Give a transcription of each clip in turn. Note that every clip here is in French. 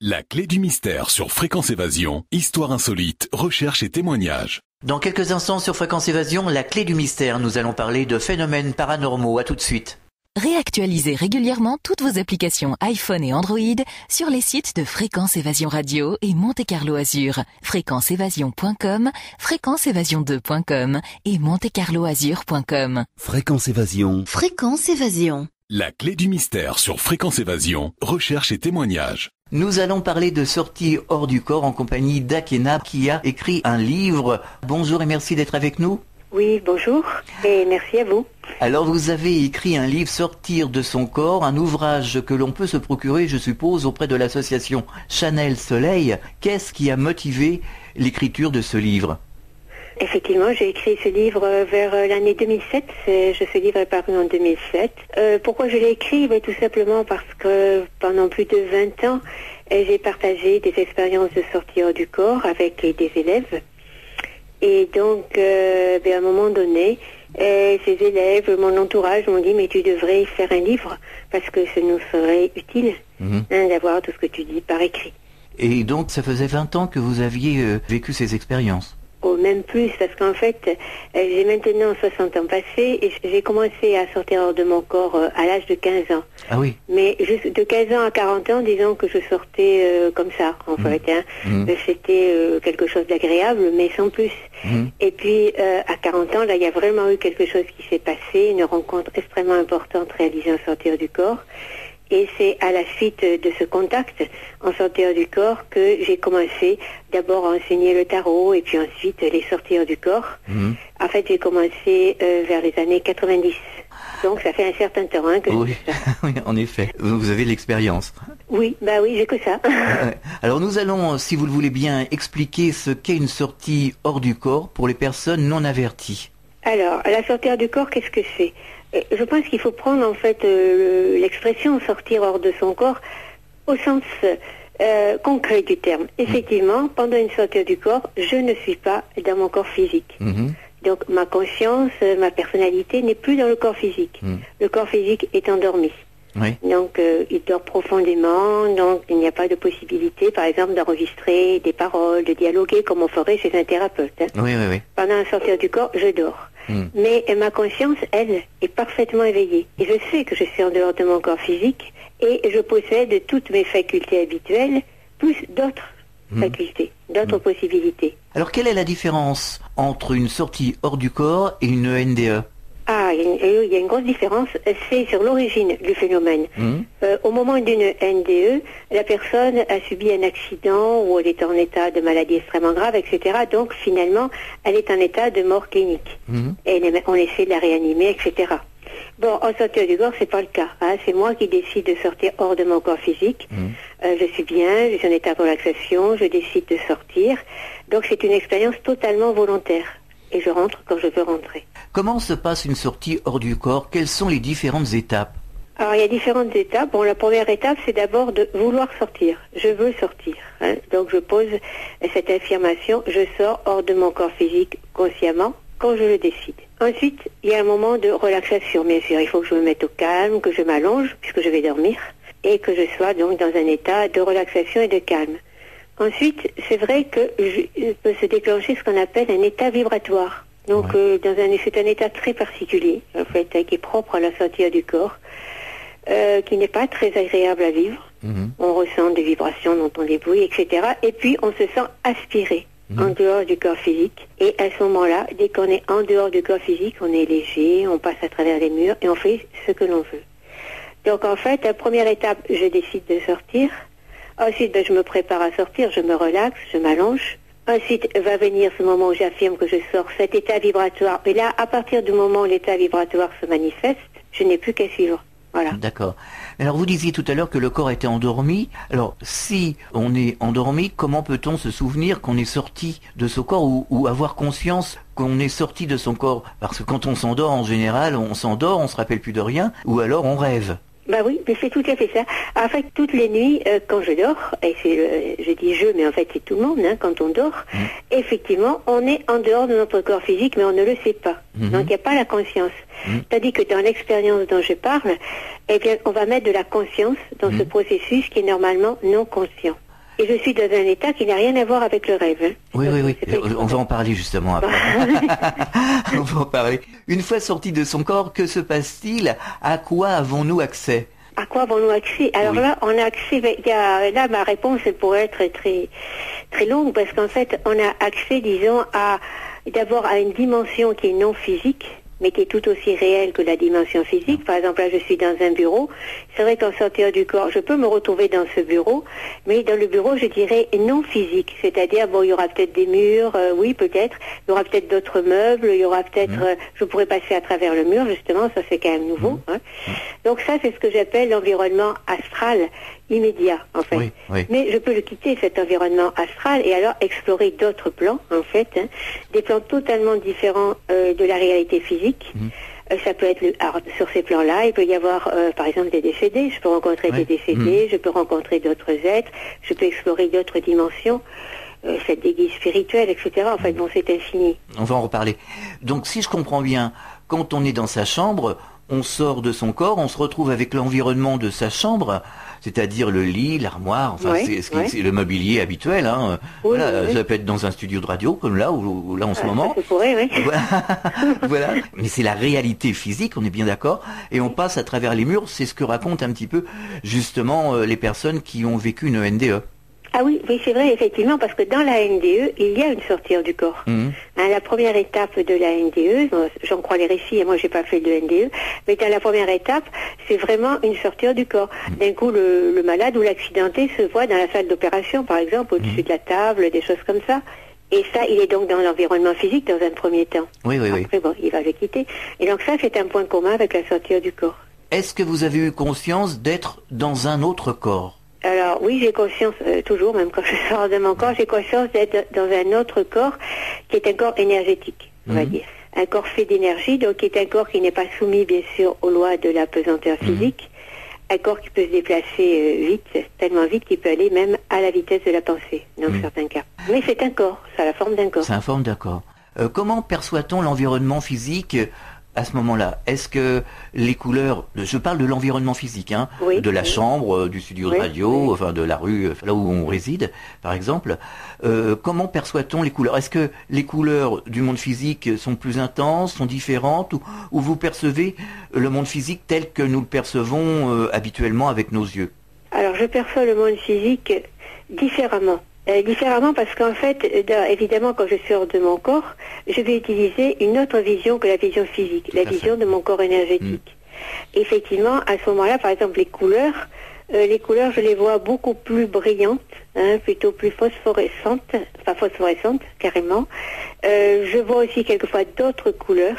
La clé du mystère sur Fréquence Évasion, histoire insolite, recherche et témoignages. Dans quelques instants sur Fréquence Évasion, la clé du mystère, nous allons parler de phénomènes paranormaux. À tout de suite. Réactualisez régulièrement toutes vos applications iPhone et Android sur les sites de Fréquence Évasion Radio et Monte Carlo Azur, fréquenceévasion.com, fréquenceévasion2.com et montecarloazur.com. Fréquence Évasion. Fréquence Évasion. La clé du mystère sur Fréquence Évasion, recherche et témoignages. Nous allons parler de sortie hors du corps en compagnie d'Akena qui a écrit un livre. Bonjour et merci d'être avec nous. Oui, bonjour et merci à vous. Alors vous avez écrit un livre Sortir de son corps, un ouvrage que l'on peut se procurer, je suppose, auprès de l'association Chanel Soleil. Qu'est-ce qui a motivé l'écriture de ce livre ? Effectivement, j'ai écrit ce livre vers l'année 2007. Ce livre est paru en 2007. Pourquoi je l'ai écrit ? Tout simplement parce que pendant plus de 20 ans, j'ai partagé des expériences de sortie hors du corps avec des élèves. Et donc, à un moment donné, ces élèves, mon entourage m'ont dit « mais tu devrais faire un livre parce que ça nous serait utile d'avoir tout ce que tu dis par écrit ». Et donc, ça faisait 20 ans que vous aviez vécu ces expériences ? Oh, même plus, parce qu'en fait, j'ai maintenant 60 ans passés et j'ai commencé à sortir hors de mon corps à l'âge de 15 ans. Ah oui. Mais juste de 15 ans à 40 ans, disons que je sortais comme ça, en fait. C'était quelque chose d'agréable, mais sans plus. Et puis, à 40 ans, là, il y a vraiment eu quelque chose qui s'est passé, une rencontre extrêmement importante réalisée en sortir du corps. Et c'est à la suite de ce contact en sortir du corps que j'ai commencé d'abord à enseigner le tarot et puis ensuite les sortir du corps. En fait, j'ai commencé vers les années 90. Donc ça fait un certain temps que je fais ça. Oui, en effet. Vous avez l'expérience. Oui, oui, j'ai que ça. Alors nous allons, si vous le voulez bien, expliquer ce qu'est une sortie hors du corps pour les personnes non averties. Alors, la sortir du corps, qu'est-ce que c'est ? Je pense qu'il faut prendre en fait l'expression sortir hors de son corps au sens concret du terme. Effectivement, pendant une sortie du corps, je ne suis pas dans mon corps physique. Donc ma conscience, ma personnalité n'est plus dans le corps physique. Le corps physique est endormi. Oui. Donc il dort profondément, donc il n'y a pas de possibilité, par exemple, d'enregistrer des paroles, de dialoguer comme on ferait chez un thérapeute. Oui. Pendant un sortir du corps, je dors. Mais ma conscience, elle, est parfaitement éveillée. Et je sais que je suis en dehors de mon corps physique et je possède toutes mes facultés habituelles, plus d'autres facultés, d'autres possibilités. Alors quelle est la différence entre une sortie hors du corps et une NDE ? Il y a une grosse différence, c'est sur l'origine du phénomène. Au moment d'une NDE, la personne a subi un accident ou elle est en état de maladie extrêmement grave, etc. Donc finalement, elle est en état de mort clinique. Et on essaie de la réanimer, etc. Bon, en sortir du corps, c'est pas le cas. C'est moi qui décide de sortir hors de mon corps physique. Je suis bien, je suis en état de relaxation, je décide de sortir. Donc c'est une expérience totalement volontaire. Et je rentre quand je veux rentrer. Comment se passe une sortie hors du corps ? Quelles sont les différentes étapes ? Alors, il y a différentes étapes. Bon, la première étape, c'est d'abord de vouloir sortir. Je veux sortir. Donc, je pose cette affirmation. Je sors hors de mon corps physique consciemment quand je le décide. Ensuite, il y a un moment de relaxation, bien sûr. Il faut que je me mette au calme, que je m'allonge, puisque je vais dormir, et que je sois donc dans un état de relaxation et de calme. Ensuite, c'est vrai que peut se déclencher ce qu'on appelle un état vibratoire. Donc, c'est un état très particulier, en fait, qui est propre à la sortie du corps, qui n'est pas très agréable à vivre. On ressent des vibrations, on entend des bruits, etc. Et puis, on se sent aspiré en dehors du corps physique. Et à ce moment-là, dès qu'on est en dehors du corps physique, on est léger, on passe à travers les murs et on fait ce que l'on veut. Donc, en fait, la première étape, je décide de sortir. Ensuite, je me prépare à sortir, je me relaxe, je m'allonge. Ensuite, va venir ce moment où j'affirme que je sors, cet état vibratoire. Et là, à partir du moment où l'état vibratoire se manifeste, je n'ai plus qu'à suivre. Voilà. D'accord. Alors, vous disiez tout à l'heure que le corps était endormi. Alors, si on est endormi, comment peut-on se souvenir qu'on est sorti de ce corps ou avoir conscience qu'on est sorti de son corps ? Parce que quand on s'endort, en général, on s'endort, on se rappelle plus de rien, ou alors on rêve. Oui, mais c'est tout à fait ça. En fait, toutes les nuits, quand je dors, et je dis je, mais en fait c'est tout le monde, quand on dort, effectivement, on est en dehors de notre corps physique, mais on ne le sait pas. Donc il n'y a pas la conscience. Tandis que dans l'expérience dont je parle, eh bien, on va mettre de la conscience dans ce processus qui est normalement non conscient. Et je suis dans un état qui n'a rien à voir avec le rêve. Hein. Oui, oui. On va en parler justement après. On va en parler. Une fois sorti de son corps, que se passe-t-il? À quoi avons-nous accès? À quoi avons-nous accès? Alors là, on a accès. Là, ma réponse pourrait être très, très longue parce qu'en fait, on a accès, disons, d'abord à une dimension qui est non physique, mais qui est tout aussi réelle que la dimension physique. Par exemple, là, je suis dans un bureau. C'est vrai qu'en sortir du corps, je peux me retrouver dans ce bureau, mais dans le bureau, je dirais non physique. C'est-à-dire, bon, il y aura peut-être des murs, oui, peut-être. Il y aura peut-être d'autres meubles, il y aura peut-être, je pourrais passer à travers le mur, justement, ça c'est quand même nouveau. Hein. Donc ça, c'est ce que j'appelle l'environnement astral immédiat, en fait. Oui. Mais je peux le quitter, cet environnement astral, et alors explorer d'autres plans, en fait, hein, des plans totalement différents de la réalité physique. Ça peut être, alors, sur ces plans-là, il peut y avoir, par exemple, des décédés. Je peux rencontrer des décédés, je peux rencontrer d'autres êtres, je peux explorer d'autres dimensions, cette des guides spirituels, etc. En fait, bon, c'est infini. On va en reparler. Donc, si je comprends bien, quand on est dans sa chambre, on sort de son corps, on se retrouve avec l'environnement de sa chambre, c'est-à-dire le lit, l'armoire, enfin c'est le mobilier habituel. Hein. Ça peut être dans un studio de radio comme là ou là en ce moment. Ça pourrait, oui. Voilà. Mais c'est la réalité physique, on est bien d'accord, et on passe à travers les murs. C'est ce que racontent un petit peu justement les personnes qui ont vécu une NDE. Ah oui, c'est vrai, effectivement, parce que dans la NDE, il y a une sortie du corps. Hein, la première étape de la NDE, j'en crois les récits, et moi j'ai pas fait de NDE, mais dans la première étape, c'est vraiment une sortie du corps. D'un coup, le malade ou l'accidenté se voit dans la salle d'opération, par exemple, au-dessus de la table, des choses comme ça. Et ça, il est donc dans l'environnement physique dans un premier temps. Oui. Après, bon, il va le quitter. Et donc ça, c'est un point commun avec la sortie du corps. Est-ce que vous avez eu conscience d'être dans un autre corps? Alors oui, j'ai conscience, toujours, même quand je sors de mon corps, j'ai conscience d'être dans un autre corps qui est un corps énergétique, on va dire. Un corps fait d'énergie, donc qui est un corps qui n'est pas soumis, bien sûr, aux lois de la pesanteur physique. Un corps qui peut se déplacer vite, tellement vite qu'il peut aller même à la vitesse de la pensée, dans certains cas. Mais c'est un corps, ça a la forme d'un corps. C'est la forme d'un corps. Comment perçoit-on l'environnement physique à ce moment-là? Est-ce que les couleurs, je parle de l'environnement physique, hein, de la chambre, du studio de radio, enfin de la rue, là où on réside, par exemple, comment perçoit-on les couleurs? Est-ce que les couleurs du monde physique sont plus intenses, sont différentes, ou vous percevez le monde physique tel que nous le percevons habituellement avec nos yeux? Alors je perçois le monde physique différemment. Différemment parce qu'en fait, évidemment, quand je sors de mon corps, je vais utiliser une autre vision que la vision physique, la vision de mon corps énergétique. Effectivement, à ce moment-là, par exemple, les couleurs, je les vois beaucoup plus brillantes, hein, plutôt plus phosphorescentes, enfin phosphorescentes, carrément. Je vois aussi quelquefois d'autres couleurs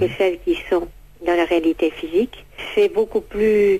que celles qui sont dans la réalité physique. C'est beaucoup plus...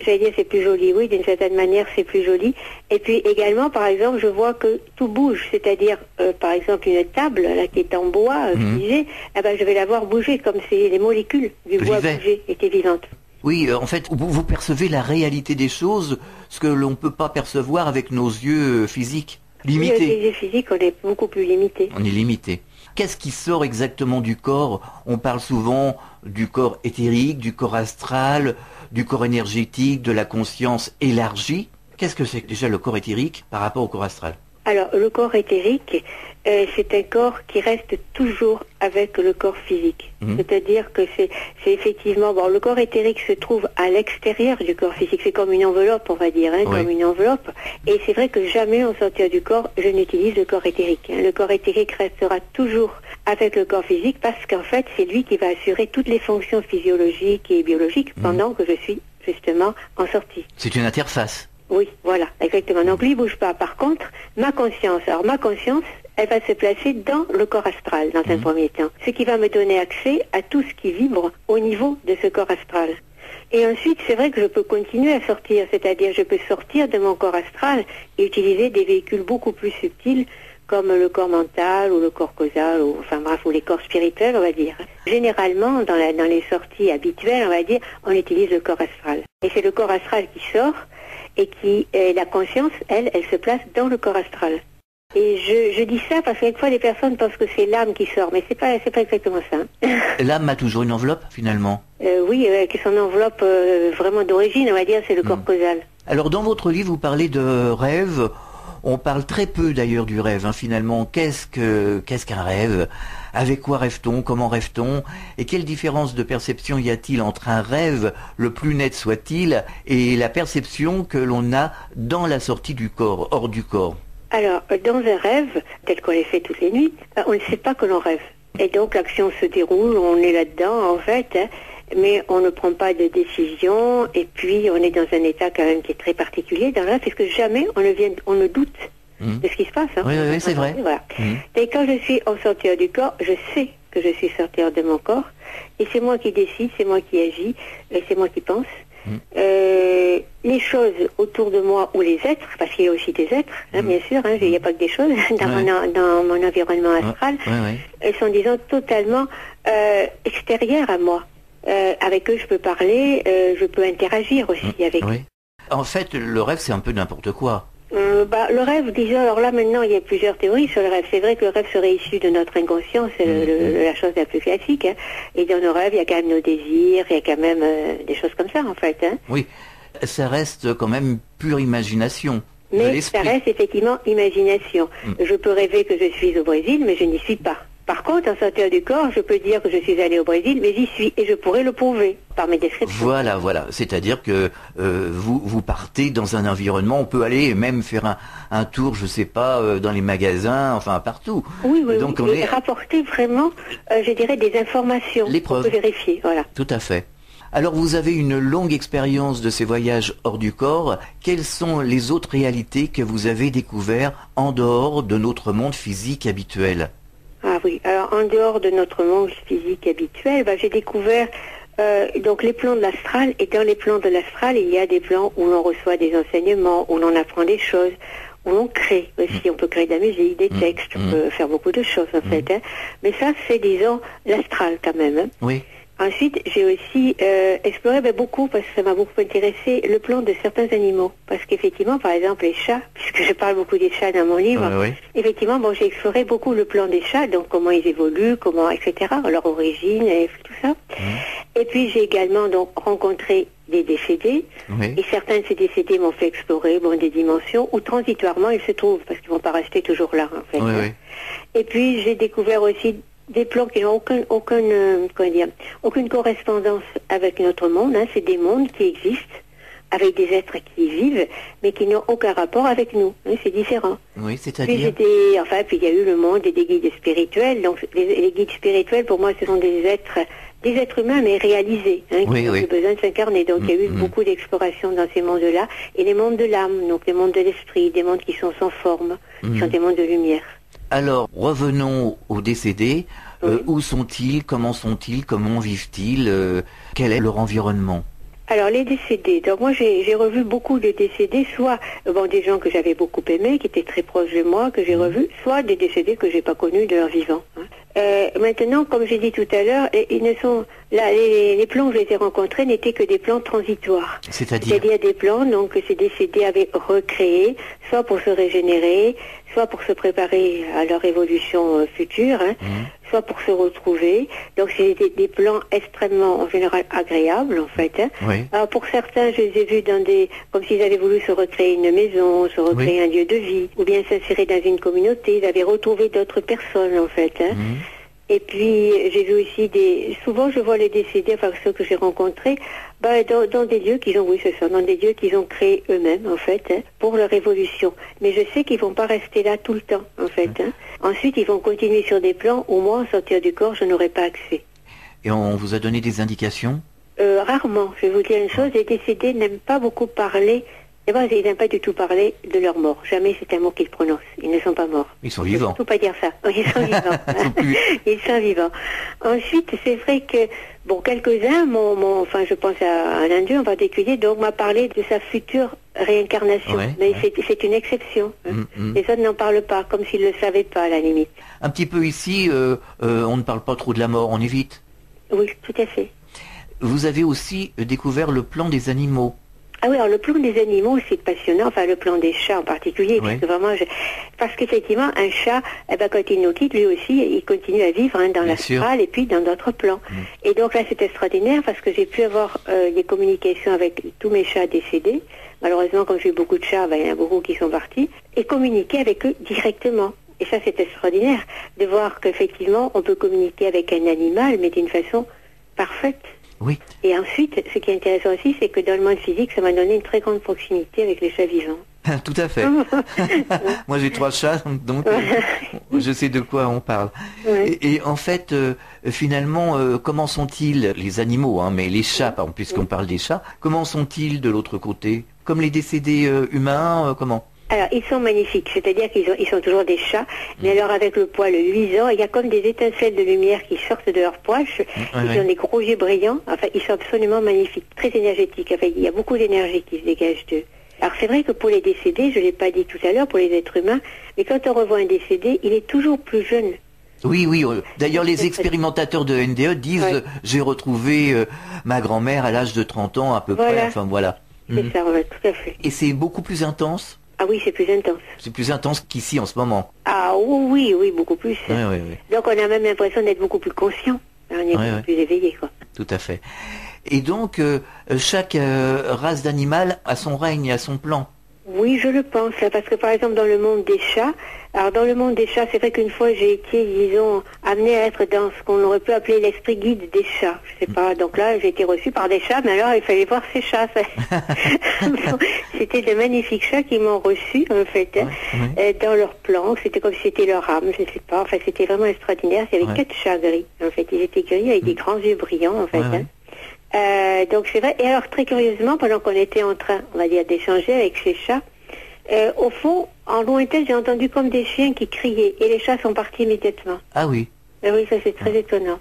J'allais dire c'est plus joli, oui, d'une certaine manière c'est plus joli. Et puis également, par exemple, je vois que tout bouge, c'est-à-dire, par exemple, une table là qui est en bois, figée, je vais la voir bouger comme si les molécules du bois bougeaient, étaient vivantes. Oui, en fait, vous percevez la réalité des choses, ce que l'on ne peut pas percevoir avec nos yeux physiques, limités. Oui, avec les yeux physiques, on est beaucoup plus limité. On est limité. Qu'est-ce qui sort exactement du corps? On parle souvent du corps éthérique, du corps astral, du corps énergétique, de la conscience élargie. Qu'est-ce que c'est déjà le corps éthérique par rapport au corps astral? Alors, le corps éthérique, c'est un corps qui reste toujours avec le corps physique. C'est-à-dire que c'est effectivement... Bon, le corps éthérique se trouve à l'extérieur du corps physique. C'est comme une enveloppe, on va dire, hein, comme une enveloppe. Et c'est vrai que jamais, en sortir du corps, je n'utilise le corps éthérique. Hein. Le corps éthérique restera toujours avec le corps physique parce qu'en fait, c'est lui qui va assurer toutes les fonctions physiologiques et biologiques pendant que je suis justement en sortie. C'est une interface. Oui, voilà, exactement. Donc lui, il bouge pas. Par contre, ma conscience, elle va se placer dans le corps astral, dans un premier temps. Ce qui va me donner accès à tout ce qui vibre au niveau de ce corps astral. Et ensuite, c'est vrai que je peux continuer à sortir, c'est-à-dire je peux sortir de mon corps astral et utiliser des véhicules beaucoup plus subtils comme le corps mental ou le corps causal, ou les corps spirituels, on va dire. Généralement, dans les sorties habituelles, on va dire, on utilise le corps astral. Et c'est le corps astral qui sort, et la conscience, elle se place dans le corps astral. Et je dis ça parce que quelquefois les personnes pensent que c'est l'âme qui sort, mais c'est pas exactement ça. L'âme a toujours une enveloppe, finalement. Oui, avec son enveloppe vraiment d'origine, on va dire, c'est le corps causal. Alors, dans votre livre, vous parlez de rêve. On parle très peu d'ailleurs du rêve, finalement. Qu'est-ce qu'un rêve? Avec quoi rêve-t-on? Comment rêve-t-on? Et quelle différence de perception y a-t-il entre un rêve, le plus net soit-il, et la perception que l'on a dans la sortie du corps, hors du corps? Alors, dans un rêve, tel qu'on les fait toutes les nuits, on ne sait pas que l'on rêve. Et donc, l'action se déroule, on est là-dedans, en fait, mais on ne prend pas de décision, et puis on est dans un état quand même qui est très particulier dans le rêve, parce que jamais on ne doute de ce qui se passe. Oui, c'est vrai. Voilà. Et quand je suis en sortie du corps, je sais que je suis sortie de mon corps, et c'est moi qui décide, c'est moi qui agis, et c'est moi qui pense. Les choses autour de moi, ou les êtres, parce qu'il y a aussi des êtres, bien sûr, il n'y a pas que des choses dans mon environnement astral, elles sont, disons, totalement extérieures à moi. Avec eux, je peux parler, je peux interagir aussi avec eux. En fait, le rêve, c'est un peu n'importe quoi. Le rêve, disons, alors là maintenant, il y a plusieurs théories sur le rêve. C'est vrai que le rêve serait issu de notre inconscient, c'est la chose la plus classique. Et dans nos rêves, il y a quand même nos désirs, il y a quand même des choses comme ça, en fait. Oui, ça reste quand même pure imagination. Mais ça reste effectivement imagination. Je peux rêver que je suis au Brésil, mais je n'y suis pas. Par contre, en sortant du corps, je peux dire que je suis allé au Brésil, mais j'y suis, et je pourrais le prouver par mes descriptions. Voilà. C'est-à-dire que vous partez dans un environnement, on peut aller même faire un tour, je sais pas, dans les magasins, enfin partout. Oui. Donc on est rapporter vraiment, je dirais, des informations. Les preuves. On peut vérifier, voilà. Tout à fait. Alors vous avez une longue expérience de ces voyages hors du corps. Quelles sont les autres réalités que vous avez découvertes en dehors de notre monde physique habituel? Ah oui, alors en dehors de notre monde physique habituel, j'ai découvert donc les plans de l'astral, et dans les plans de l'astral, il y a des plans où l'on reçoit des enseignements, où l'on apprend des choses, où l'on crée aussi, on peut créer de la musique, des textes, on peut faire beaucoup de choses en fait. Mais ça, c'est, disons, l'astral quand même. Oui. Ensuite, j'ai aussi exploré beaucoup, parce que ça m'a beaucoup intéressé, le plan de certains animaux. Parce qu'effectivement, par exemple, les chats, puisque je parle beaucoup des chats dans mon livre, effectivement, j'ai exploré beaucoup le plan des chats, donc comment ils évoluent, etc., leur origine, et tout ça. Et puis, j'ai également rencontré des décédés, et certains de ces décédés m'ont fait explorer des dimensions où transitoirement ils se trouvent, parce qu'ils ne vont pas rester toujours là, en fait. Et puis, j'ai découvert aussi des plans qui n'ont aucune correspondance avec notre monde. C'est des mondes qui existent avec des êtres qui y vivent, mais qui n'ont aucun rapport avec nous. C'est différent. Oui, c'est-à-dire. Puis il y a eu le monde des guides spirituels. Donc les guides spirituels, pour moi, ce sont des êtres humains, mais réalisés, qui ont besoin de s'incarner. Donc il y a eu beaucoup d'exploration dans ces mondes-là, et les mondes de l'âme, donc les mondes de l'esprit, des mondes qui sont sans forme, qui sont des mondes de lumière. Alors, revenons aux décédés. Où sont-ils? Comment sont-ils? Comment vivent-ils? Quel est leur environnement? Alors, les décédés. Donc, moi, j'ai revu beaucoup de décédés, soit des gens que j'avais beaucoup aimés, qui étaient très proches de moi, que j'ai revus, soit des décédés que j'ai pas connus de leur vivant. Maintenant, comme j'ai dit tout à l'heure, les plans où je les ai rencontrés n'étaient que des plans transitoires. C'est-à-dire des plans que ces décédés avaient recréés, soit pour se régénérer, soit pour se préparer à leur évolution future, soit pour se retrouver. Donc c'est des plans extrêmement, en général, agréables, en fait. Alors pour certains, je les ai vus comme s'ils avaient voulu se recréer une maison, se recréer un lieu de vie, ou bien s'insérer dans une communauté. Ils avaient retrouvé d'autres personnes, en fait. Et puis, j'ai vu aussi souvent je vois les décédés, ceux que j'ai rencontrés, dans des lieux qu'ils ont, dans des lieux qu'ils ont créés eux-mêmes, en fait, pour leur évolution. Mais je sais qu'ils vont pas rester là tout le temps, en fait. Ensuite, ils vont continuer sur des plans où moi, en sortir du corps, je n'aurai pas accès. Et on vous a donné des indications? Rarement. Je vais vous dire une chose, les décédés n'aiment pas beaucoup parler. D'abord, ils n'aiment pas du tout parler de leur mort. Jamais c'est un mot qu'ils prononcent. Ils ne sont pas morts. Ils sont vivants. Il ne faut pas dire ça. Ils sont vivants. Ils sont vivants. Ensuite, c'est vrai que, quelques-uns je pense à l'un d'eux en particulier, m'a parlé de sa future réincarnation. Mais c'est une exception. Les autres n'en parlent pas, comme s'ils ne le savaient pas, à la limite. Un petit peu ici, on ne parle pas trop de la mort, on évite. Oui, tout à fait. Vous avez aussi découvert le plan des animaux. Ah oui, alors le plan des animaux, c'est passionnant, enfin le plan des chats en particulier, Oui. parce qu'effectivement, un chat, quand il nous quitte, lui aussi, il continue à vivre dans Bien sûr. l'astral et puis dans d'autres plans. Et donc là, c'est extraordinaire parce que j'ai pu avoir des communications avec tous mes chats décédés. Malheureusement, comme j'ai eu beaucoup de chats, il y en a beaucoup qui sont partis, et communiquer avec eux directement. Et ça, c'est extraordinaire de voir qu'effectivement, on peut communiquer avec un animal, mais d'une façon parfaite. Oui. Et ensuite, ce qui est intéressant aussi, c'est que dans le monde physique, ça m'a donné une très grande proximité avec les chats vivants. Tout à fait. Moi j'ai 3 chats, donc je sais de quoi on parle. Ouais. Et en fait, finalement, comment sont-ils, les animaux, hein, mais les chats, par exemple, puisqu'on parle des chats, comment sont-ils de l'autre côté? Comme les décédés humains, comment? Alors, ils sont magnifiques, c'est-à-dire ils sont toujours des chats, mais alors avec le poil luisant, il y a comme des étincelles de lumière qui sortent de leur poche, ils ont des gros yeux brillants, enfin, ils sont absolument magnifiques, très énergétiques, enfin, il y a beaucoup d'énergie qui se dégage d'eux. Alors, c'est vrai que pour les décédés, je ne l'ai pas dit tout à l'heure, pour les êtres humains, mais quand on revoit un décédé, il est toujours plus jeune. Oui, oui. D'ailleurs, les expérimentateurs de NDE disent j'ai retrouvé ma grand-mère à l'âge de 30 ans à peu près. Enfin, voilà. C'est ça, ouais, tout à fait. Et c'est beaucoup plus intense? Ah oui, c'est plus intense. C'est plus intense qu'ici en ce moment. Ah oui, beaucoup plus. Oui, oui, oui. Donc, on a même l'impression d'être beaucoup plus conscient. On est beaucoup plus éveillé, quoi. Tout à fait. Et donc, chaque race d'animal a son règne, a son plan. Oui, je le pense, parce que par exemple dans le monde des chats, c'est vrai qu'une fois j'ai été, disons, amenée à être dans ce qu'on aurait pu appeler l'esprit guide des chats. Je sais pas, donc là j'ai été reçue par des chats, mais alors il fallait voir ces chats. C'était de magnifiques chats qui m'ont reçue en fait, dans leur plan. C'était comme si c'était leur âme, je ne sais pas. Enfin, c'était vraiment extraordinaire. Il y avait 4 chats gris. En fait, ils étaient gris avec des grands yeux brillants en fait. Donc c'est vrai. Et alors très curieusement, pendant qu'on était en train, on va dire, d'échanger avec ces chats, au fond, en lointain, j'ai entendu comme des chiens qui criaient et les chats sont partis immédiatement. Ah oui. Oui, ça c'est très étonnant.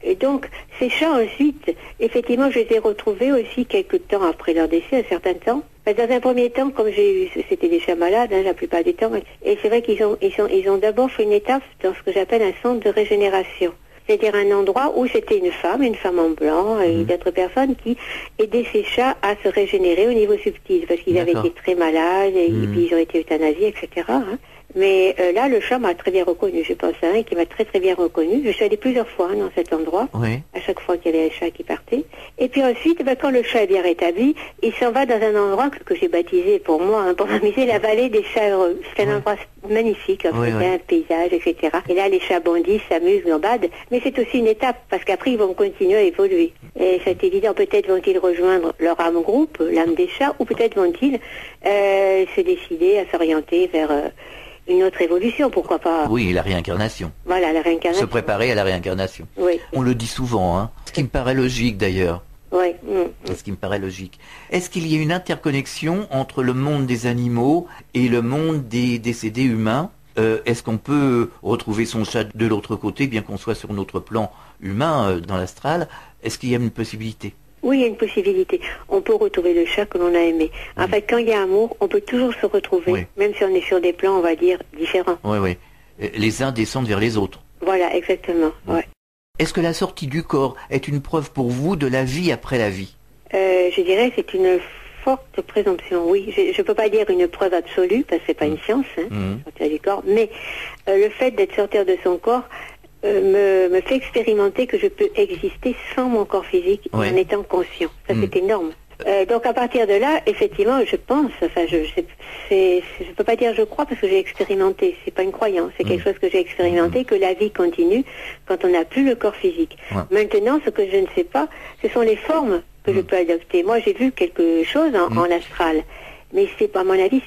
Et donc ces chats ensuite, effectivement, je les ai retrouvés aussi quelques temps après leur décès, un certain temps. Dans un premier temps, comme j'ai eu, c'était des chats malades, la plupart du temps, et c'est vrai qu'ils ont d'abord fait une étape dans ce que j'appelle un centre de régénération. C'est-à-dire un endroit où c'était une femme en blanc, et d'autres personnes qui aidaient ces chats à se régénérer au niveau subtil, parce qu'ils avaient été très malades, et puis ils ont été euthanasiés, etc. Hein. Mais là, le chat m'a très bien reconnu. Je pense à un qui m'a très très bien reconnu. Je suis allée plusieurs fois dans cet endroit, à chaque fois qu'il y avait un chat qui partait. Et puis ensuite, quand le chat est bien rétabli, il s'en va dans un endroit que j'ai baptisé pour moi, pour m'amuser, la vallée des chats heureux. C'est un endroit magnifique, un paysage, etc. Et là, les chats bondissent, s'amusent, gambadent. Mais c'est aussi une étape, parce qu'après, ils vont continuer à évoluer. Et c'est évident, peut-être vont-ils rejoindre leur âme groupe, l'âme des chats, ou peut-être vont-ils se décider à s'orienter vers une autre évolution, pourquoi pas. Oui, la réincarnation. Voilà, la réincarnation. Se préparer à la réincarnation. Oui. On le dit souvent, hein. Ce qui me paraît logique d'ailleurs. Oui. Ce qui me paraît logique. Est-ce qu'il y a une interconnexion entre le monde des animaux et le monde des décédés humains? Est-ce qu'on peut retrouver son chat de l'autre côté, bien qu'on soit sur notre plan humain, dans l'astral? Est-ce qu'il y a une possibilité? Oui, il y a une possibilité. On peut retrouver le chat que l'on a aimé. En fait, quand il y a amour, on peut toujours se retrouver, même si on est sur des plans, on va dire, différents. Oui, oui. Les uns descendent vers les autres. Voilà, exactement. Ouais. Est-ce que la sortie du corps est une preuve pour vous de la vie après la vie? Je dirais que c'est une forte présomption, oui. Je ne peux pas dire une preuve absolue, parce que c'est pas une science, sortir du corps, mais le fait d'être sortir de son corps me fait expérimenter que je peux exister sans mon corps physique en étant conscient. Ça, c'est énorme. Donc à partir de là, effectivement, je pense, je peux pas dire je crois parce que j'ai expérimenté, c'est pas une croyance, c'est quelque chose que j'ai expérimenté, que la vie continue quand on n'a plus le corps physique. Maintenant, ce que je ne sais pas, ce sont les formes que je peux adopter. Moi, j'ai vu quelque chose en astral, mais c'est pas, à mon avis,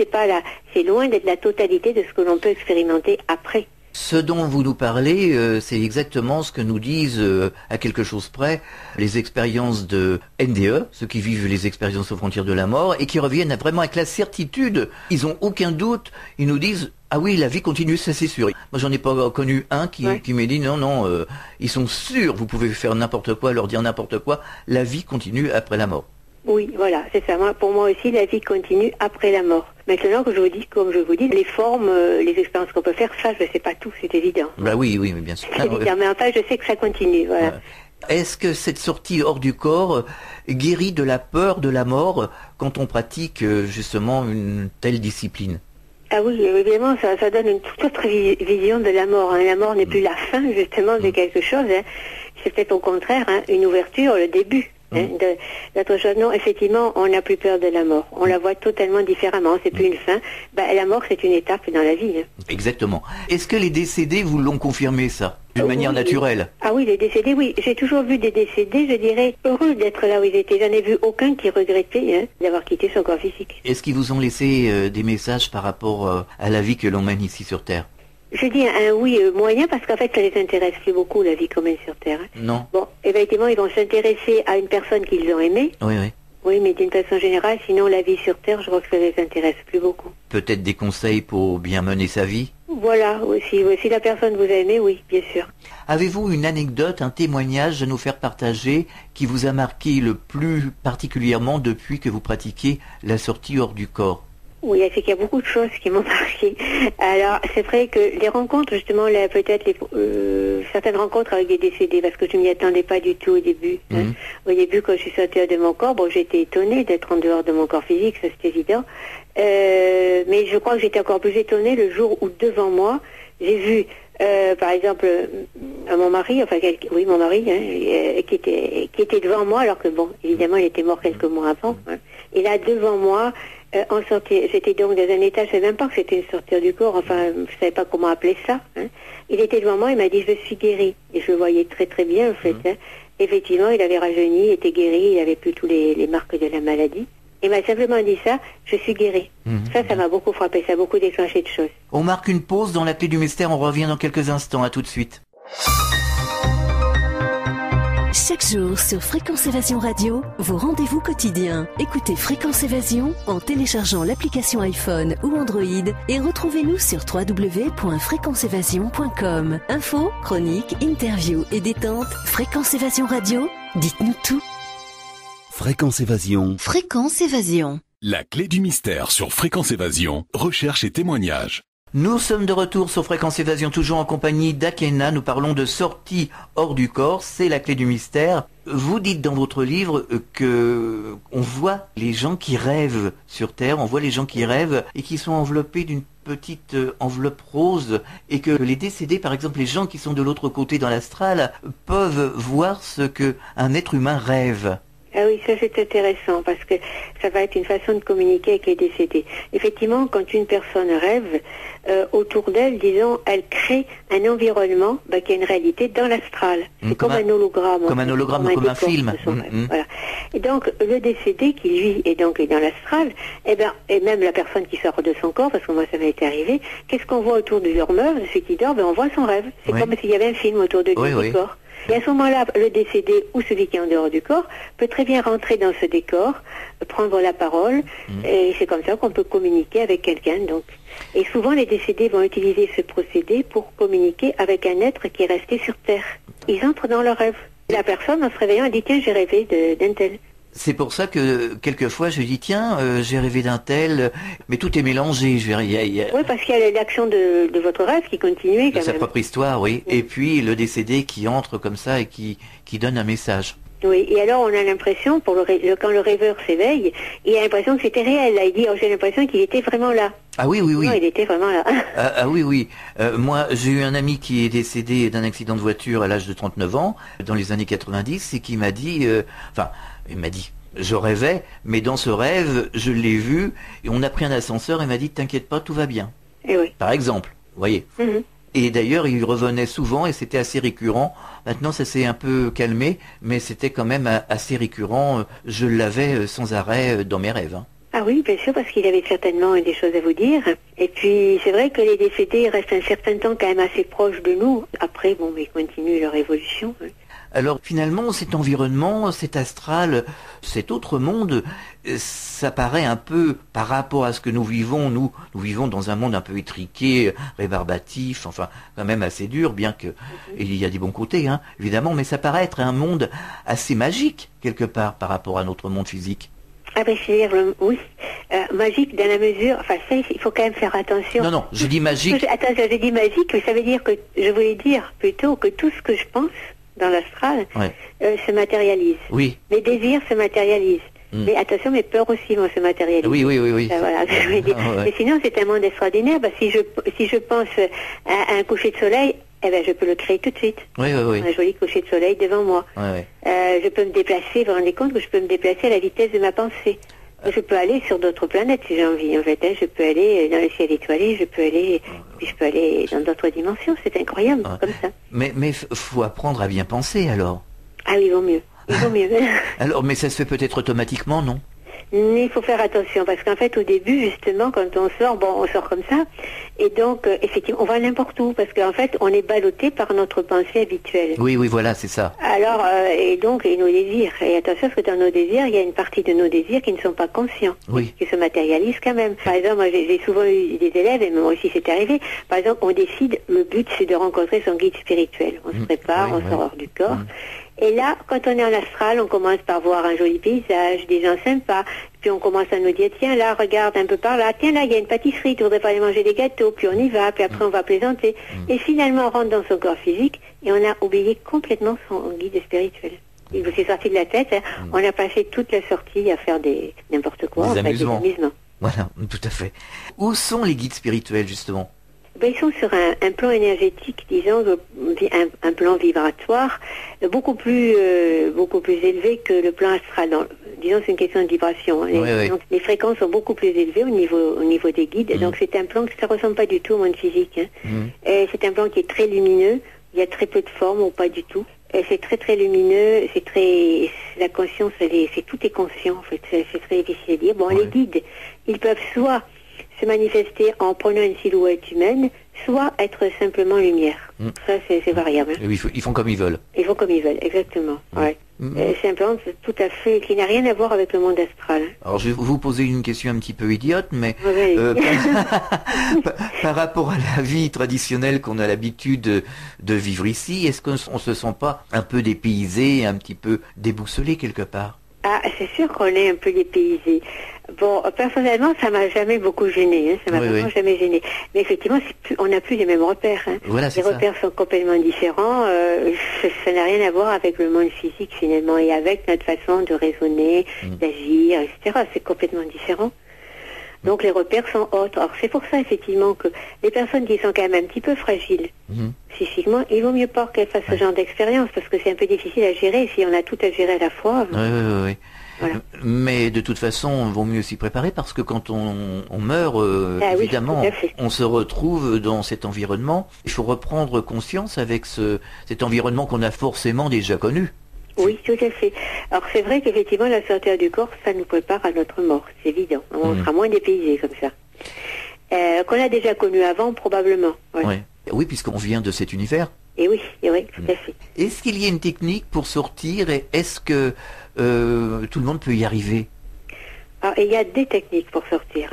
c'est loin d'être la totalité de ce que l'on peut expérimenter après. Ce dont vous nous parlez, c'est exactement ce que nous disent, à quelque chose près, les expériences de NDE, ceux qui vivent les expériences aux frontières de la mort, et qui reviennent vraiment avec la certitude. Ils n'ont aucun doute, ils nous disent « Ah oui, la vie continue, ça c'est sûr ». Moi j'en ai pas connu un qui m'a dit « Non, ils sont sûrs, vous pouvez faire n'importe quoi, leur dire n'importe quoi, la vie continue après la mort ». Oui, voilà, c'est ça. Pour moi aussi, la vie continue après la mort. Maintenant que comme je vous dis, les formes, les expériences qu'on peut faire, ça, je ne sais pas tout, c'est évident. Bah oui, mais bien sûr. C'est évident, mais enfin, je sais que ça continue, voilà. Est-ce que cette sortie hors du corps guérit de la peur de la mort quand on pratique justement une telle discipline? Ah oui, évidemment, ça donne une toute autre vision de la mort. La mort n'est plus la fin, justement, de quelque chose. C'est peut-être au contraire une ouverture, le début. De d'autre chose. Non, effectivement, on n'a plus peur de la mort. On la voit totalement différemment. C'est plus une fin. La mort, c'est une étape dans la vie. Exactement. Est-ce que les décédés vous l'ont confirmé, ça, d'une manière naturelle? Ah oui, les décédés, oui. J'ai toujours vu des décédés, je dirais, heureux d'être là où ils étaient. J'en ai vu aucun qui regrettait d'avoir quitté son corps physique. Est-ce qu'ils vous ont laissé des messages par rapport à la vie que l'on mène ici sur Terre? Je dis un oui moyen parce qu'en fait, ça les intéresse plus beaucoup, la vie qu'on mène sur Terre. Non. Bon, effectivement, ils vont s'intéresser à une personne qu'ils ont aimée. Oui, oui. Oui, mais d'une façon générale, sinon la vie sur Terre, je crois que ça les intéresse plus beaucoup. Peut-être des conseils pour bien mener sa vie? Voilà, aussi. Si la personne vous a aimé, oui, bien sûr. Avez-vous une anecdote, un témoignage à nous faire partager qui vous a marqué le plus particulièrement depuis que vous pratiquez la sortie hors du corps? Oui, c'est qu'il y a beaucoup de choses qui m'ont marqué. Alors, c'est vrai que les rencontres, justement, peut-être certaines rencontres avec des décédés, parce que je ne m'y attendais pas du tout au début. Au début, quand je suis sortie de mon corps, j'étais étonnée d'être en dehors de mon corps physique, ça c'est évident. Mais je crois que j'étais encore plus étonnée le jour où, devant moi, j'ai vu, par exemple, mon mari, mon mari, qui était devant moi, alors que évidemment, il était mort quelques mois avant. Et là, devant moi, j'étais donc dans un état, je ne savais même pas que c'était une sortie du corps, je ne savais pas comment appeler ça. Il était devant moi, il m'a dit, je suis guéri. Et je le voyais très très bien, en fait. Effectivement, il avait rajeuni, il était guéri, il n'avait plus tous les marques de la maladie. Il m'a simplement dit ça, je suis guéri. Ça m'a beaucoup frappé, ça a beaucoup déclenché de choses. On marque une pause dans la clé du mystère, on revient dans quelques instants, à tout de suite. Chaque jour sur Fréquence Évasion Radio, vos rendez-vous quotidiens. Écoutez Fréquence Évasion en téléchargeant l'application iPhone ou Android et retrouvez-nous sur www.fréquenceévasion.com. Infos, chroniques, interviews et détente. Fréquence Évasion Radio, dites-nous tout. Fréquence Évasion. Fréquence Évasion. La clé du mystère sur Fréquence Évasion. Recherche et témoignages. Nous sommes de retour sur Fréquence Évasion, toujours en compagnie d'Akena. Nous parlons de sortie hors du corps, c'est la clé du mystère. Vous dites dans votre livre que on voit les gens qui rêvent sur Terre, on voit les gens qui rêvent et qui sont enveloppés d'une petite enveloppe rose, et que les décédés, par exemple les gens qui sont de l'autre côté dans l'astral, peuvent voir ce que un être humain rêve. Ah oui, ça c'est intéressant parce que ça va être une façon de communiquer avec les décédés. Effectivement, quand une personne rêve, autour d'elle, disons, elle crée un environnement qui a une réalité dans l'astral. C'est comme un hologramme. Comme un hologramme, comme un film. Voilà. Et donc, le décédé qui, lui, est dans l'astral, et même la personne qui sort de son corps, parce que moi ça m'est arrivé, qu'est-ce qu'on voit autour du dormeur, de celui qui dort? On voit son rêve. C'est comme s'il y avait un film autour de lui, du corps. Et à ce moment-là, le décédé ou celui qui est en dehors du corps peut très bien rentrer dans ce décor, prendre la parole, et c'est comme ça qu'on peut communiquer avec quelqu'un. Donc. Et souvent, les décédés vont utiliser ce procédé pour communiquer avec un être qui est resté sur Terre. Ils entrent dans leur rêve. La personne, en se réveillant, elle dit « Tiens, j'ai rêvé d'un tel ». C'est pour ça que quelquefois je dis tiens, j'ai rêvé d'un tel, mais tout est mélangé. Oui, parce qu'il y a l'action de votre rêve qui continue. De sa propre histoire, oui. Et puis le décédé qui entre comme ça et qui donne un message. Oui, et alors on a l'impression, quand le rêveur s'éveille, il a l'impression que c'était réel. Là. Il dit, j'ai l'impression qu'il était vraiment là. Ah oui, oui, oui. Non, il était vraiment là. Oui, oui. Moi, j'ai eu un ami qui est décédé d'un accident de voiture à l'âge de 39 ans, dans les années 90, et qui m'a dit, il m'a dit, je rêvais, mais dans ce rêve, je l'ai vu, et on a pris un ascenseur, et m'a dit, t'inquiète pas, tout va bien. Et oui. Par exemple, vous voyez. Et d'ailleurs, il revenait souvent, et c'était assez récurrent. Maintenant, ça s'est un peu calmé, mais c'était quand même assez récurrent. Je l'avais sans arrêt dans mes rêves. Ah oui, bien sûr, parce qu'il avait certainement des choses à vous dire. Et puis, c'est vrai que les décédés restent un certain temps quand même assez proches de nous. Après, ils continuent leur évolution. Alors finalement, cet environnement, cet astral, cet autre monde, ça paraît un peu par rapport à ce que nous vivons. Nous vivons dans un monde un peu étriqué, rébarbatif, enfin quand même assez dur, bien que il y a des bons côtés, évidemment, mais ça paraît être un monde assez magique quelque part par rapport à notre monde physique. Ah ben c'est-à-dire, oui, magique dans la mesure, ça il faut quand même faire attention. Non, je dis magique. Attends, j'ai dit magique, mais ça veut dire que, je voulais dire plutôt que tout ce que je pense dans l'astral, Ouais. se matérialisent. Oui. Mes désirs se matérialisent. Mais attention, mes peurs aussi vont se matérialiser. Oui. Voilà, je veux dire. Ah, ouais. Mais sinon, c'est un monde extraordinaire. Si je pense à un coucher de soleil, je peux le créer tout de suite. Oui. Un joli coucher de soleil devant moi. Ouais. Je peux me déplacer, vous vous rendez compte que je peux me déplacer à la vitesse de ma pensée. Je peux aller sur d'autres planètes si j'ai envie, en fait. Je peux aller dans le ciel étoilé, je peux aller dans d'autres dimensions. C'est incroyable, comme ça. Mais faut apprendre à bien penser, alors. Ah oui, il vaut mieux. Alors, mais ça se fait peut-être automatiquement, non? Il faut faire attention parce qu'en fait au début justement quand on sort comme ça et donc effectivement on va n'importe où parce qu'en fait on est ballotté par notre pensée habituelle. Oui, voilà, c'est ça. Alors et nos désirs. Et attention parce que dans nos désirs il y a une partie de nos désirs qui ne sont pas conscients, qui se matérialisent quand même. Par exemple moi j'ai souvent eu des élèves et moi aussi c'est arrivé. Par exemple on décide le but c'est de rencontrer son guide spirituel. On se prépare, on sort hors du corps. Et là, quand on est en astral, on commence par voir un joli paysage, des gens sympas, puis on commence à nous dire, tiens là, regarde un peu par là, tiens là, il y a une pâtisserie, tu voudrais pas aller manger des gâteaux, puis on y va, puis après on va plaisanter. Et finalement, on rentre dans son corps physique et on a oublié complètement son guide spirituel. Il vous s'est sorti de la tête, on a passé toute la sortie à faire n'importe quoi, des amusements. Des amusements. Voilà, tout à fait. Où sont les guides spirituels, justement? Ils sont sur un plan énergétique, disons, un plan vibratoire, beaucoup plus élevé que le plan astral. Disons, c'est une question de vibration. Donc, les fréquences sont beaucoup plus élevées au niveau des guides. Donc, c'est un plan que ça ressemble pas du tout au monde physique. Et c'est un plan qui est très lumineux. Il y a très peu de formes ou pas du tout. Et c'est très très lumineux. La conscience, tout est conscient. En fait, c'est très difficile à dire. Les guides, ils peuvent soit se manifester en prenant une silhouette humaine, soit être simplement lumière. Ça, c'est variable. Ils font comme ils veulent. Ils font comme ils veulent, exactement. Ouais. C'est un plan tout à fait qui n'a rien à voir avec le monde astral. Alors, je vais vous poser une question un petit peu idiote, mais par rapport à la vie traditionnelle qu'on a l'habitude de vivre ici, est-ce qu'on se sent pas un peu dépaysé, un petit peu déboussolé quelque part? Ah, c'est sûr qu'on est un peu dépaysé. Personnellement, ça m'a jamais beaucoup gêné. Ça m'a vraiment jamais gêné. Mais effectivement, on n'a plus les mêmes repères. Voilà, les repères sont complètement différents. Ça n'a rien à voir avec le monde physique finalement et avec notre façon de raisonner, d'agir, etc. C'est complètement différent. Donc les repères sont autres. Alors c'est pour ça effectivement que les personnes qui sont quand même un petit peu fragiles psychiquement, il vaut mieux pas qu'elles fassent ce genre d'expérience parce que c'est un peu difficile à gérer si on a tout à gérer à la fois. Oui. Voilà. Mais de toute façon, il vaut mieux s'y préparer parce que quand on meurt, évidemment, on se retrouve dans cet environnement. Il faut reprendre conscience avec cet environnement qu'on a forcément déjà connu. Oui, tout à fait. Alors c'est vrai qu'effectivement, la sortie du corps, ça nous prépare à notre mort, c'est évident. On sera moins dépaysé comme ça. Qu'on a déjà connu avant, probablement. Ouais. Oui, puisqu'on vient de cet univers. Et oui, tout à fait. Est-ce qu'il y a une technique pour sortir et est-ce que tout le monde peut y arriver? Alors, il y a des techniques pour sortir,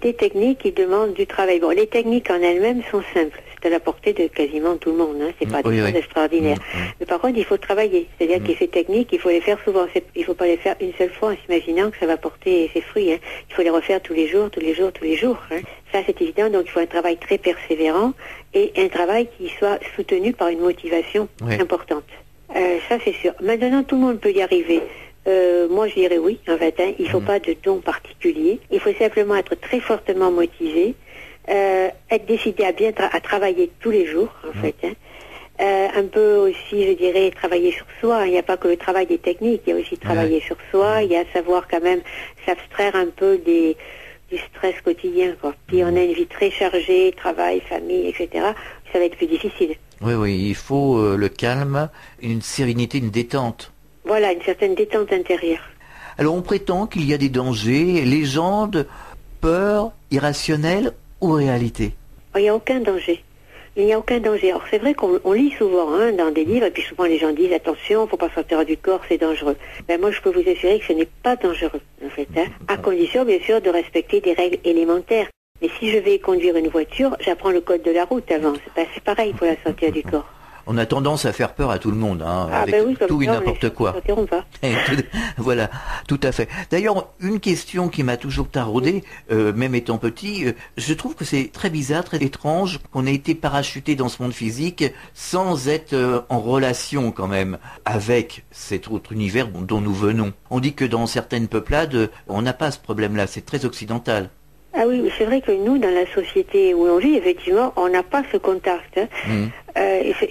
des techniques qui demandent du travail. Les techniques en elles-mêmes sont simples, c'est à la portée de quasiment tout le monde, c'est pas des choses extraordinaires. Mais par contre, il faut travailler, c'est-à-dire que ces techniques, il faut les faire souvent, il faut pas les faire une seule fois en s'imaginant que ça va porter ses fruits, Il faut les refaire tous les jours. Ça, c'est évident, donc il faut un travail très persévérant et un travail qui soit soutenu par une motivation importante. Ça, c'est sûr. Maintenant, tout le monde peut y arriver. Moi, je dirais oui, en fait. Il ne faut pas de don particulier. Il faut simplement être très fortement motivé, être décidé à travailler tous les jours, en fait. Un peu aussi, je dirais, travailler sur soi. Il n'y a pas que le travail des techniques, il y a aussi travailler sur soi. Il y a savoir quand même s'abstraire un peu du stress quotidien, quoi. Puis on a une vie très chargée, travail, famille, etc. Ça va être plus difficile. Oui, il faut le calme, une sérénité, une détente. Voilà, une certaine détente intérieure. Alors on prétend qu'il y a des dangers, légendes, peurs, irrationnelles ou réalité? Il n'y a aucun danger. Il n'y a aucun danger. Alors c'est vrai qu'on lit souvent dans des livres, et puis souvent les gens disent attention, il ne faut pas sortir du corps, c'est dangereux. Moi je peux vous assurer que ce n'est pas dangereux, en fait, à condition bien sûr de respecter des règles élémentaires. Mais si je vais conduire une voiture, j'apprends le code de la route avant. C'est pareil pour la sortie du corps. On a tendance à faire peur à tout le monde, hein, avec tout et n'importe quoi. Voilà, tout à fait. D'ailleurs, une question qui m'a toujours taraudé, même étant petit, je trouve que c'est très bizarre, très étrange qu'on ait été parachuté dans ce monde physique sans être en relation quand même avec cet autre univers dont nous venons. On dit que dans certaines peuplades, on n'a pas ce problème-là, c'est très occidental. Ah oui, c'est vrai que nous, dans la société où on vit, effectivement, on n'a pas ce contact. Hein.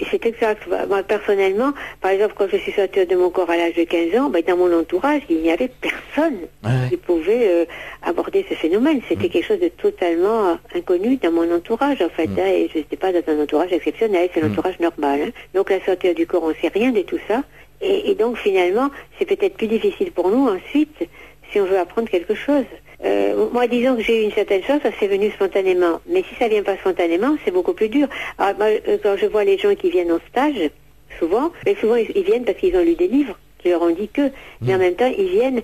C'est exact. Moi, personnellement, par exemple, quand je suis sortie de mon corps à l'âge de 15 ans, dans mon entourage, il n'y avait personne qui pouvait aborder ce phénomène. C'était quelque chose de totalement inconnu dans mon entourage, en fait. Hein, et je n'étais pas dans un entourage exceptionnel, c'est l'entourage normal. Hein. Donc, la sortie du corps, on ne sait rien de tout ça. Et donc, finalement, c'est peut-être plus difficile pour nous, ensuite, si on veut apprendre quelque chose. Moi, disons que j'ai eu une certaine chance, ça s'est venu spontanément. Mais si ça vient pas spontanément, c'est beaucoup plus dur. Alors, moi, quand je vois les gens qui viennent en stage, souvent ils viennent parce qu'ils ont lu des livres qui leur ont dit que, mais en même temps, ils viennent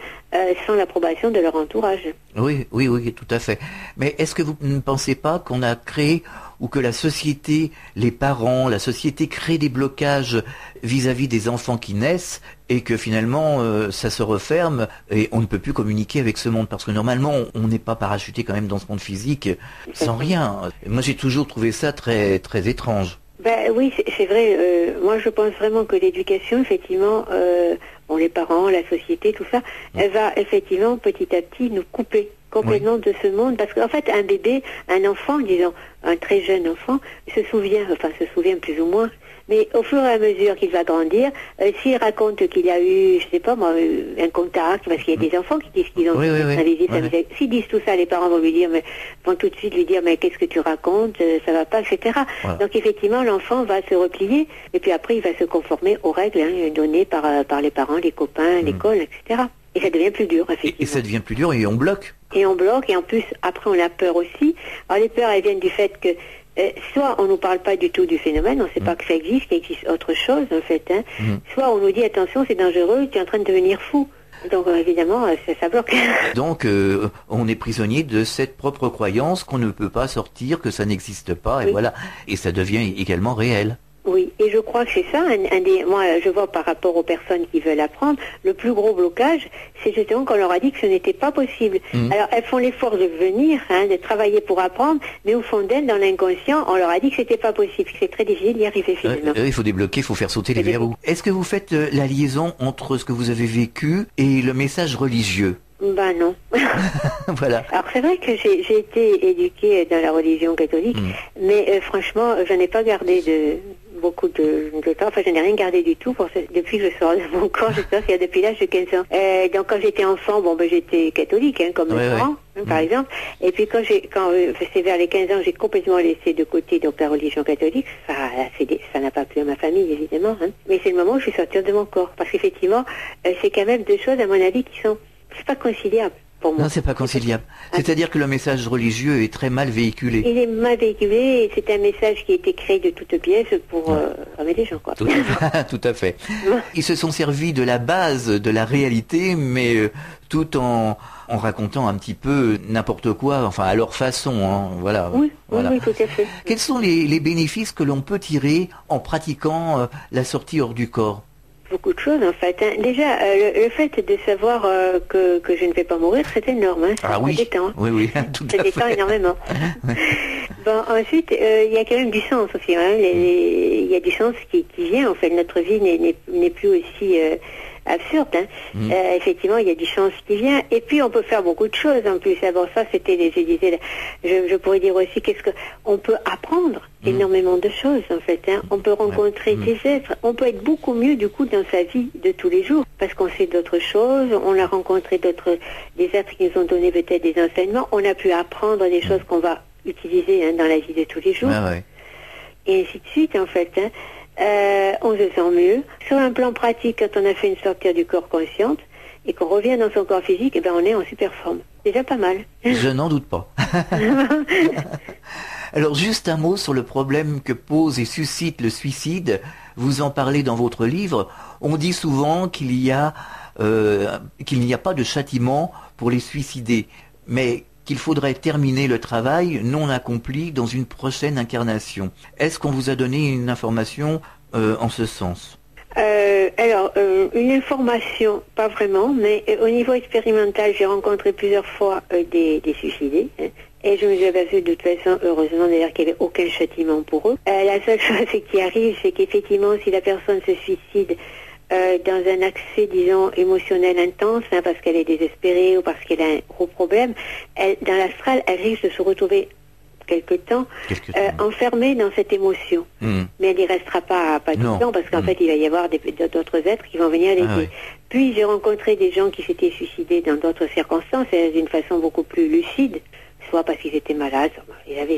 sans l'approbation de leur entourage. Oui, tout à fait. Mais est-ce que vous ne pensez pas qu'on a créé, ou que la société, les parents, la société crée des blocages vis-à-vis des enfants qui naissent et que finalement ça se referme et on ne peut plus communiquer avec ce monde parce que normalement on n'est pas parachuté quand même dans ce monde physique sans rien. Moi j'ai toujours trouvé ça très très étrange. Oui, c'est vrai. Moi je pense vraiment que l'éducation, effectivement, les parents, la société, tout ça, elle va effectivement petit à petit nous couper complètement de ce monde, parce qu'en fait un bébé, un enfant, disons, un très jeune enfant, se souvient plus ou moins, mais au fur et à mesure qu'il va grandir, s'il raconte qu'il a eu, je sais pas moi, un contact, parce qu'il y a des enfants qui disent qu'ils ont s'ils disent tout ça, les parents vont tout de suite lui dire mais qu'est-ce que tu racontes, ça va pas, etc. Voilà. Donc effectivement l'enfant va se replier, et puis après il va se conformer aux règles données par les parents, les copains, l'école, etc. Et ça devient plus dur, effectivement. Et ça devient plus dur et on bloque. Et on bloque, et en plus, après on a peur aussi. Alors les peurs, elles viennent du fait que soit on nous parle pas du tout du phénomène, on ne sait pas que ça existe, qu'il existe autre chose, en fait. Hein. Soit on nous dit, attention, c'est dangereux, tu es en train de devenir fou. Donc évidemment, ça bloque. Donc on est prisonnier de cette propre croyance qu'on ne peut pas sortir, que ça n'existe pas, et voilà. Et ça devient également réel. Oui, et je crois que c'est ça, moi je vois par rapport aux personnes qui veulent apprendre, le plus gros blocage, c'est justement qu'on leur a dit que ce n'était pas possible. Alors elles font l'effort de venir, de travailler pour apprendre, mais au fond d'elles, dans l'inconscient, on leur a dit que c'était pas possible, que c'est très difficile d'y arriver finalement. Il faut débloquer, il faut faire sauter les verrous. Est-ce que vous faites la liaison entre ce que vous avez vécu et le message religieux ? Non. Voilà. Alors c'est vrai que j'ai été éduquée dans la religion catholique, mais franchement, je n'ai pas gardé beaucoup de temps, enfin je n'ai rien gardé du tout depuis que je sors de mon corps, c'est depuis l'âge de 15 ans. Donc quand j'étais enfant, j'étais catholique, comme mes parents, par exemple, et puis quand c'est vers les 15 ans, j'ai complètement laissé de côté donc la religion catholique, ça n'a pas plu à ma famille évidemment, mais c'est le moment où je suis sortie de mon corps, parce qu'effectivement, c'est quand même deux choses à mon avis qui sont, c'est pas conciliable. Non, c'est pas conciliable. C'est-à-dire que le message religieux est très mal véhiculé. Il est mal véhiculé et c'est un message qui a été créé de toutes pièces pour ramener les gens, quoi. Tout à fait. Ils se sont servis de la base de la réalité, mais tout en racontant un petit peu n'importe quoi, enfin à leur façon. Voilà. Oui, tout à fait. Quels sont les bénéfices que l'on peut tirer en pratiquant la sortie hors du corps ? Beaucoup de choses en fait. Déjà, le fait de savoir que je ne vais pas mourir, c'est énorme. Ça détend. Oui, tout à fait. Ça détend énormément. Ensuite, il y a quand même du sens aussi. Il y a du sens qui vient en fait. Notre vie n'est plus aussi absurde. Effectivement, il y a du sens qui vient. Et puis, on peut faire beaucoup de choses en plus. Avant ça, c'était je pourrais dire aussi on peut apprendre énormément de choses en fait. On peut rencontrer des êtres. On peut être beaucoup mieux du coup dans sa vie de tous les jours parce qu'on sait d'autres choses. On a rencontré des êtres qui nous ont donné peut-être des enseignements. On a pu apprendre des choses qu'on va utiliser dans la vie de tous les jours. Et ainsi de suite en fait. On se sent mieux. Sur un plan pratique, quand on a fait une sortie du corps consciente et qu'on revient dans son corps physique, on est en super forme. C'est déjà pas mal. Je n'en doute pas. Alors juste un mot sur le problème que pose et suscite le suicide. Vous en parlez dans votre livre. On dit souvent qu'il n'y a pas de châtiment pour les suicidés, mais qu'il faudrait terminer le travail non accompli dans une prochaine incarnation. Est-ce qu'on vous a donné une information en ce sens? Une information, pas vraiment, mais au niveau expérimental, j'ai rencontré plusieurs fois des suicidés. Et je me suis aperçue de toute façon, heureusement d'ailleurs, qu'il n'y avait aucun châtiment pour eux. La seule chose qui arrive, c'est qu'effectivement, si la personne se suicide dans un accès, disons, émotionnel intense, parce qu'elle est désespérée ou parce qu'elle a un gros problème, dans l'astral, elle risque de se retrouver quelque temps enfermée dans cette émotion. Mais elle n'y restera pas tout le temps, parce qu'en fait, il va y avoir d'autres êtres qui vont venir l'aider. Puis, j'ai rencontré des gens qui s'étaient suicidés dans d'autres circonstances, d'une façon beaucoup plus lucide, soit parce qu'ils étaient malades,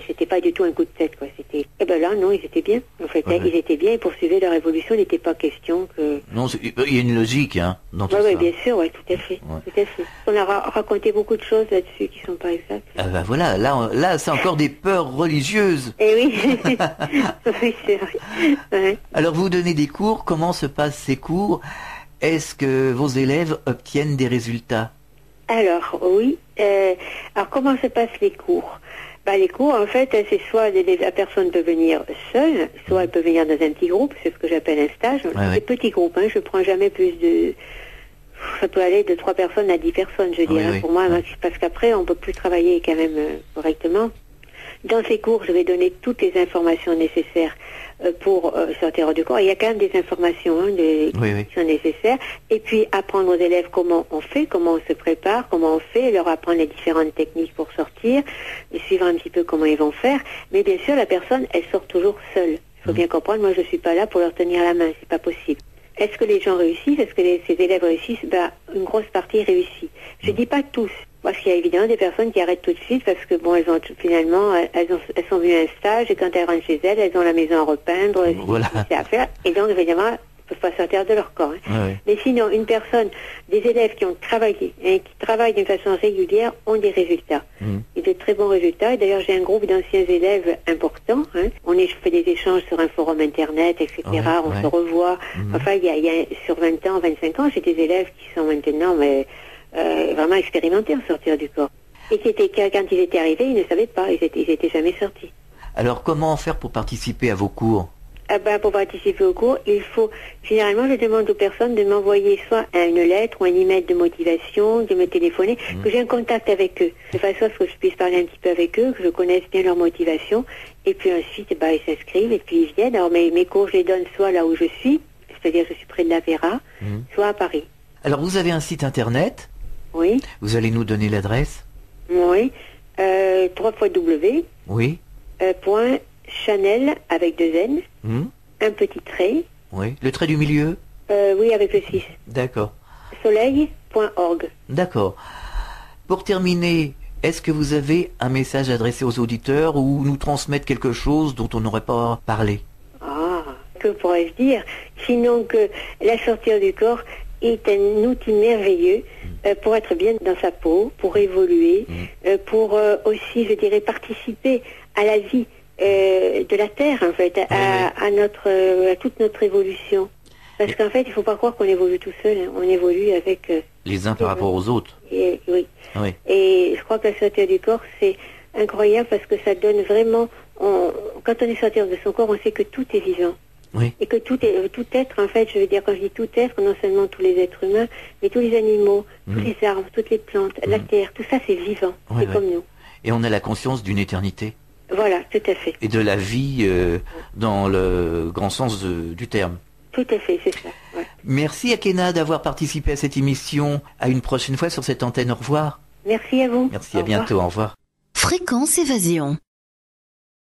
c'était pas du tout un coup de tête, quoi. Et ben là, non, ils étaient bien. En fait, ils étaient bien, ils poursuivaient leur évolution, il n'était pas question que... Non, il y a une logique, dans tout ça. Oui, bien sûr, tout à fait. Tout à fait. On a raconté beaucoup de choses là-dessus qui sont pas exactes. Ah ben voilà, là, c'est encore des peurs religieuses. Eh oui, oui, c'est vrai. Ouais. Alors, vous donnez des cours, comment se passent ces cours? Est-ce que vos élèves obtiennent des résultats? Alors, oui. Alors, comment se passent les cours? Les cours, en fait, c'est soit la personne peut venir seule, soit elle peut venir dans un petit groupe, c'est ce que j'appelle un stage. Des petits groupes, je prends jamais plus de... Ça peut aller de 3 personnes à 10 personnes, je dirais, pour moi, parce qu'après, on peut plus travailler quand même correctement. Dans ces cours, je vais donner toutes les informations nécessaires pour sortir du corps. Il y a quand même des informations qui sont nécessaires. Et puis, apprendre aux élèves comment on fait, comment on se prépare, comment on fait, leur apprendre les différentes techniques pour sortir, et suivre un petit peu comment ils vont faire. Mais bien sûr, la personne, elle sort toujours seule. Il faut bien comprendre, moi, je suis pas là pour leur tenir la main. C'est pas possible. Est-ce que les gens réussissent? Est-ce que ces élèves réussissent? Une grosse partie réussit. Je dis pas tous. Parce qu'il y a évidemment des personnes qui arrêtent tout de suite parce que elles ont finalement, elles sont venues à un stage et quand elles rentrent chez elles, elles ont la maison à repeindre, c'est à faire. Et donc évidemment, elles ne peuvent pas sortir de leur corps. Mais sinon, une personne, des élèves qui ont travaillé et qui travaillent d'une façon régulière ont des résultats. Et de très bons résultats. Et d'ailleurs, j'ai un groupe d'anciens élèves importants. Je fais des échanges sur un forum internet, etc. On se revoit. Enfin, il y a sur 20 ans, 25 ans, j'ai des élèves qui sont maintenant vraiment expérimentés en sortir du corps. Et quand ils étaient arrivés, ils ne savaient pas, ils étaient jamais sortis. Alors comment faire pour participer à vos cours? Pour participer au cours, généralement je demande aux personnes de m'envoyer soit une lettre ou un email de motivation, de me téléphoner, que j'ai un contact avec eux, de façon à ce que je puisse parler un petit peu avec eux, que je connaisse bien leur motivation, et puis ensuite ils s'inscrivent et puis ils viennent. Alors mes cours je les donne soit là où je suis, c'est-à-dire je suis près de la Vera, soit à Paris. Alors vous avez un site internet? Oui. Vous allez nous donner l'adresse? Oui. 3x. Oui. .chanel avec 2 N. Un petit trait. Oui. Le trait du milieu? Oui, avec le 6. D'accord. Soleil.org. D'accord. Pour terminer, est-ce que vous avez un message adressé aux auditeurs ou nous transmettre quelque chose dont on n'aurait pas parlé? Que pourrais-je dire? Sinon que la sortie du corps est un outil merveilleux pour être bien dans sa peau, pour évoluer, pour aussi, je dirais, participer à la vie de la Terre, en fait, à toute notre évolution. Parce qu'en fait, il ne faut pas croire qu'on évolue tout seul, on évolue avec... les uns par rapport aux autres. Et je crois que la sortie du corps, c'est incroyable parce que ça donne vraiment... quand on est sorti de son corps, on sait que tout est vivant. Et que tout être, en fait, je veux dire, quand je dis tout être, non seulement tous les êtres humains, mais tous les animaux, tous les arbres, toutes les plantes, la terre, tout ça c'est vivant, c'est comme nous. Et on a la conscience d'une éternité. Voilà, tout à fait. Et de la vie dans le grand sens du terme. Tout à fait, c'est ça. Merci Akena d'avoir participé à cette émission. À une prochaine fois sur cette antenne, au revoir. Merci à vous. Merci, à bientôt, au revoir. Fréquence Évasion.